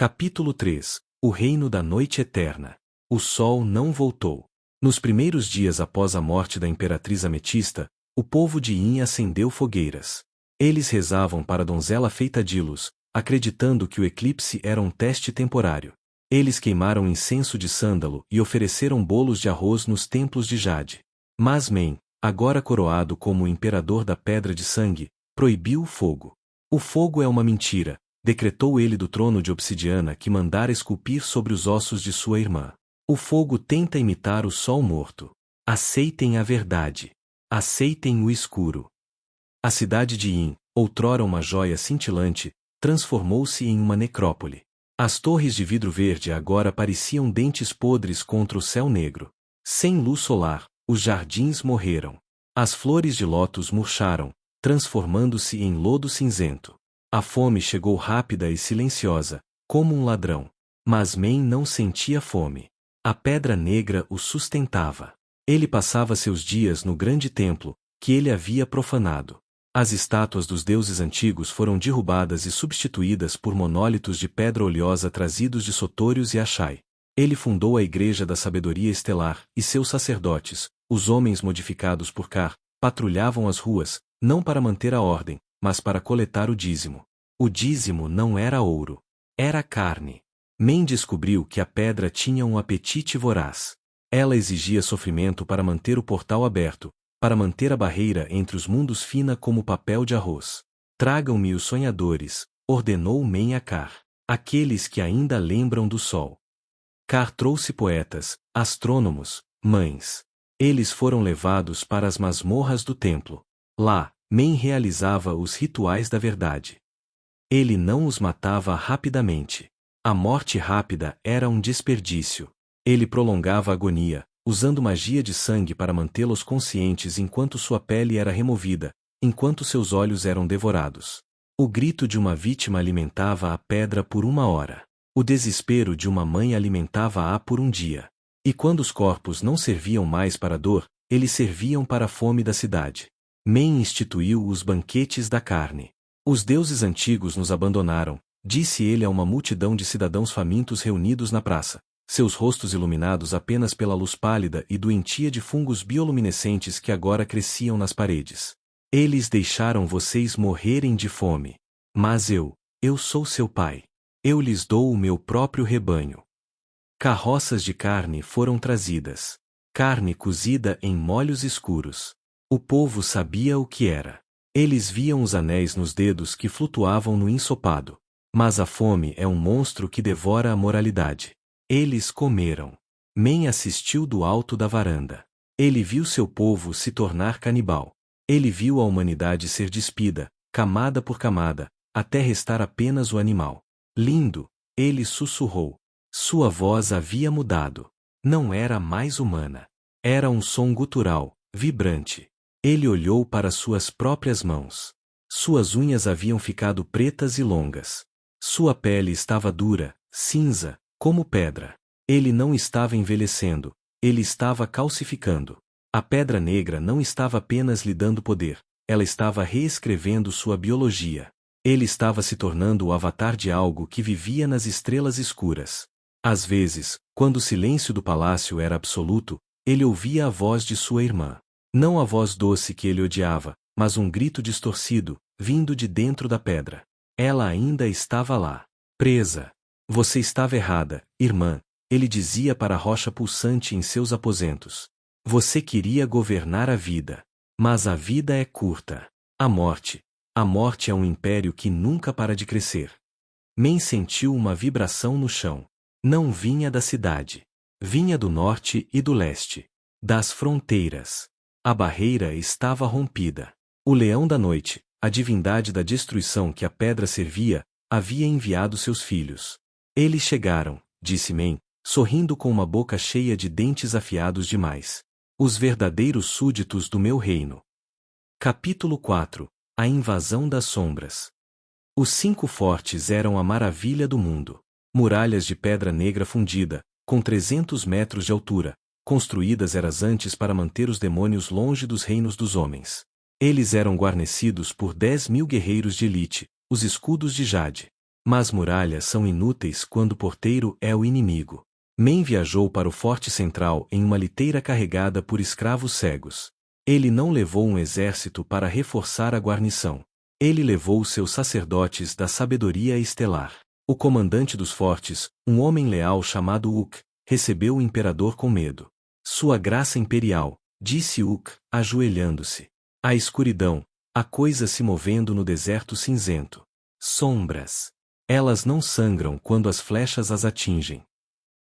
Capítulo 3. O Reino da Noite Eterna. O Sol não voltou. Nos primeiros dias após a morte da Imperatriz Ametista, o povo de In acendeu fogueiras. Eles rezavam para a donzela feita de luz, acreditando que o eclipse era um teste temporário. Eles queimaram incenso de sândalo e ofereceram bolos de arroz nos templos de Jade. Mas Men, agora coroado como o imperador da Pedra de Sangue, proibiu o fogo. O fogo é uma mentira, decretou ele do trono de obsidiana que mandara esculpir sobre os ossos de sua irmã. O fogo tenta imitar o sol morto. Aceitem a verdade. Aceitem o escuro. A cidade de In, outrora uma joia cintilante, transformou-se em uma necrópole. As torres de vidro verde agora pareciam dentes podres contra o céu negro. Sem luz solar, os jardins morreram. As flores de lótus murcharam, transformando-se em lodo cinzento. A fome chegou rápida e silenciosa, como um ladrão. Mas Men não sentia fome. A pedra negra o sustentava. Ele passava seus dias no grande templo, que ele havia profanado. As estátuas dos deuses antigos foram derrubadas e substituídas por monólitos de pedra oleosa trazidos de Sotórios e Achai. Ele fundou a Igreja da Sabedoria Estelar, e seus sacerdotes, os homens modificados por Kar, patrulhavam as ruas, não para manter a ordem, mas para coletar o dízimo. O dízimo não era ouro. Era carne. Men descobriu que a pedra tinha um apetite voraz. Ela exigia sofrimento para manter o portal aberto, para manter a barreira entre os mundos fina como papel de arroz. Tragam-me os sonhadores, ordenou Men a Kar. Aqueles que ainda lembram do sol. Kar trouxe poetas, astrônomos, mães. Eles foram levados para as masmorras do templo. Lá, Men realizava os rituais da verdade. Ele não os matava rapidamente. A morte rápida era um desperdício. Ele prolongava a agonia, usando magia de sangue para mantê-los conscientes enquanto sua pele era removida, enquanto seus olhos eram devorados. O grito de uma vítima alimentava a pedra por 1 hora. O desespero de uma mãe alimentava-a por um dia. E quando os corpos não serviam mais para a dor, eles serviam para a fome da cidade. Men instituiu os banquetes da carne. Os deuses antigos nos abandonaram, disse ele a uma multidão de cidadãos famintos reunidos na praça, seus rostos iluminados apenas pela luz pálida e doentia de fungos bioluminescentes que agora cresciam nas paredes. Eles deixaram vocês morrerem de fome. Mas eu sou seu pai. Eu lhes dou o meu próprio rebanho. Carroças de carne foram trazidas. Carne cozida em molhos escuros. O povo sabia o que era. Eles viam os anéis nos dedos que flutuavam no ensopado. Mas a fome é um monstro que devora a moralidade. Eles comeram. Men assistiu do alto da varanda. Ele viu seu povo se tornar canibal. Ele viu a humanidade ser despida, camada por camada, até restar apenas o animal. Lindo, ele sussurrou. Sua voz havia mudado. Não era mais humana. Era um som gutural, vibrante. Ele olhou para suas próprias mãos. Suas unhas haviam ficado pretas e longas. Sua pele estava dura, cinza, como pedra. Ele não estava envelhecendo, ele estava calcificando. A pedra negra não estava apenas lhe dando poder, ela estava reescrevendo sua biologia. Ele estava se tornando o avatar de algo que vivia nas estrelas escuras. Às vezes, quando o silêncio do palácio era absoluto, ele ouvia a voz de sua irmã. Não a voz doce que ele odiava, mas um grito distorcido, vindo de dentro da pedra. Ela ainda estava lá. Presa. Você estava errada, irmã, ele dizia para a rocha pulsante em seus aposentos. Você queria governar a vida. Mas a vida é curta. A morte é um império que nunca para de crescer. Men sentiu uma vibração no chão. Não vinha da cidade. Vinha do norte e do leste. Das fronteiras. A barreira estava rompida. O leão da noite, a divindade da destruição que a pedra servia, havia enviado seus filhos. Eles chegaram, disse Men, sorrindo com uma boca cheia de dentes afiados demais. Os verdadeiros súditos do meu reino. Capítulo 4. A invasão das sombras. Os 5 fortes eram a maravilha do mundo. Muralhas de pedra negra fundida, com 300 metros de altura, construídas eras antes para manter os demônios longe dos reinos dos homens. Eles eram guarnecidos por 10.000 guerreiros de elite, os escudos de Jade. Mas muralhas são inúteis quando o porteiro é o inimigo. Men viajou para o forte central em uma liteira carregada por escravos cegos. Ele não levou um exército para reforçar a guarnição. Ele levou seus sacerdotes da sabedoria estelar. O comandante dos fortes, um homem leal chamado Uk, recebeu o imperador com medo. Sua graça imperial, disse Uk, ajoelhando-se. A escuridão, a coisa se movendo no deserto cinzento. Sombras. Elas não sangram quando as flechas as atingem.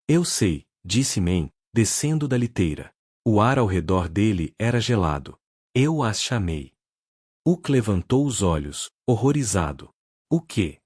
Eu sei, disse Men, descendo da liteira. O ar ao redor dele era gelado. Eu as chamei. Uk levantou os olhos, horrorizado. O quê?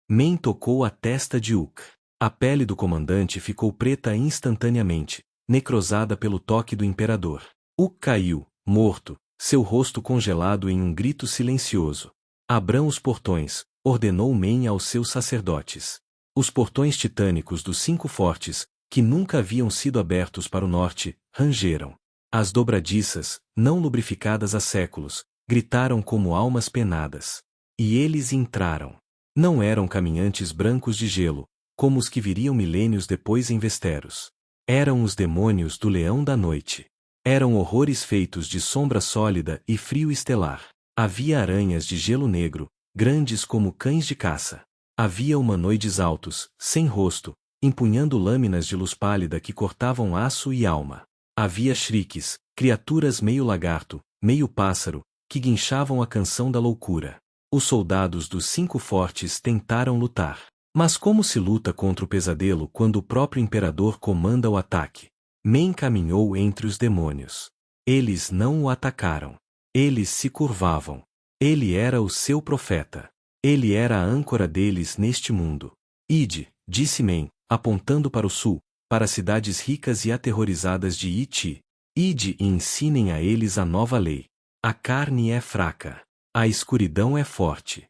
Men tocou a testa de Uk. A pele do comandante ficou preta instantaneamente, necrosada pelo toque do imperador. Uk caiu, morto, seu rosto congelado em um grito silencioso. Abram os portões, ordenou Men aos seus sacerdotes. Os portões titânicos dos 5 fortes, que nunca haviam sido abertos para o norte, rangeram. As dobradiças, não lubrificadas há séculos, gritaram como almas penadas. E eles entraram. Não eram caminhantes brancos de gelo, como os que viriam milênios depois em Westeros. Eram os demônios do Leão da Noite. Eram horrores feitos de sombra sólida e frio estelar. Havia aranhas de gelo negro, grandes como cães de caça. Havia humanoides altos, sem rosto, empunhando lâminas de luz pálida que cortavam aço e alma. Havia shrieks, criaturas meio lagarto, meio pássaro, que guinchavam a canção da loucura. Os soldados dos 5 fortes tentaram lutar. Mas como se luta contra o pesadelo quando o próprio imperador comanda o ataque? Men caminhou entre os demônios. Eles não o atacaram. Eles se curvavam. Ele era o seu profeta. Ele era a âncora deles neste mundo. Ide, disse Men, apontando para o sul, para as cidades ricas e aterrorizadas de Iti. Ide e ensinem a eles a nova lei. A carne é fraca. A escuridão é forte.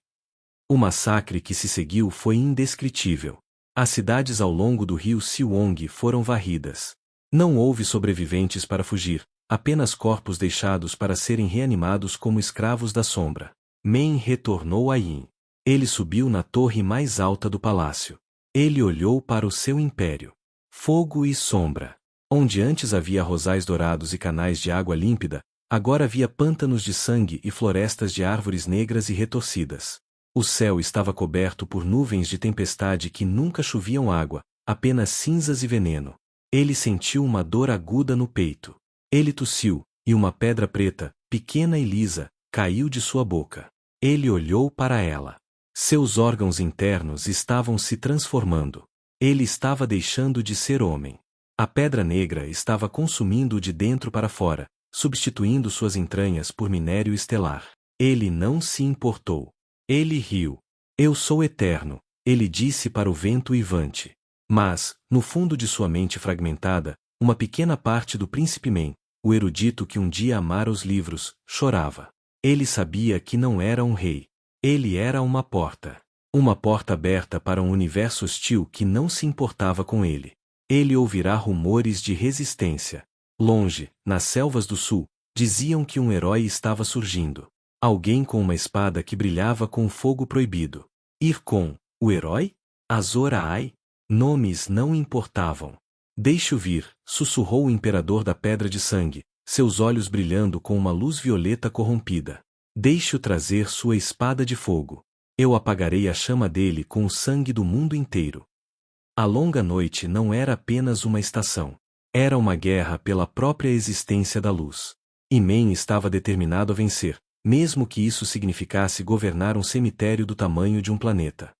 O massacre que se seguiu foi indescritível. As cidades ao longo do rio Siwong foram varridas. Não houve sobreviventes para fugir, apenas corpos deixados para serem reanimados como escravos da sombra. Men retornou a Yin. Ele subiu na torre mais alta do palácio. Ele olhou para o seu império. Fogo e sombra. Onde antes havia rosais dourados e canais de água límpida, agora havia pântanos de sangue e florestas de árvores negras e retorcidas. O céu estava coberto por nuvens de tempestade que nunca choviam água, apenas cinzas e veneno. Ele sentiu uma dor aguda no peito. Ele tossiu, e uma pedra preta, pequena e lisa, caiu de sua boca. Ele olhou para ela. Seus órgãos internos estavam se transformando. Ele estava deixando de ser homem. A pedra negra estava consumindo-o de dentro para fora, substituindo suas entranhas por minério estelar. Ele não se importou. Ele riu. Eu sou eterno, ele disse para o vento uivante. Mas, no fundo de sua mente fragmentada, uma pequena parte do príncipe Men, o erudito que um dia amara os livros, chorava. Ele sabia que não era um rei. Ele era uma porta. Uma porta aberta para um universo hostil que não se importava com ele. Ele ouvirá rumores de resistência. Longe, nas selvas do sul, diziam que um herói estava surgindo. Alguém com uma espada que brilhava com fogo proibido. Ircon, o herói? Azor Ahai? Nomes não importavam. Deixe-o vir, sussurrou o imperador da Pedra de Sangue, seus olhos brilhando com uma luz violeta corrompida. Deixe-o trazer sua espada de fogo. Eu apagarei a chama dele com o sangue do mundo inteiro. A longa noite não era apenas uma estação. Era uma guerra pela própria existência da luz. E Men estava determinado a vencer, mesmo que isso significasse governar um cemitério do tamanho de um planeta.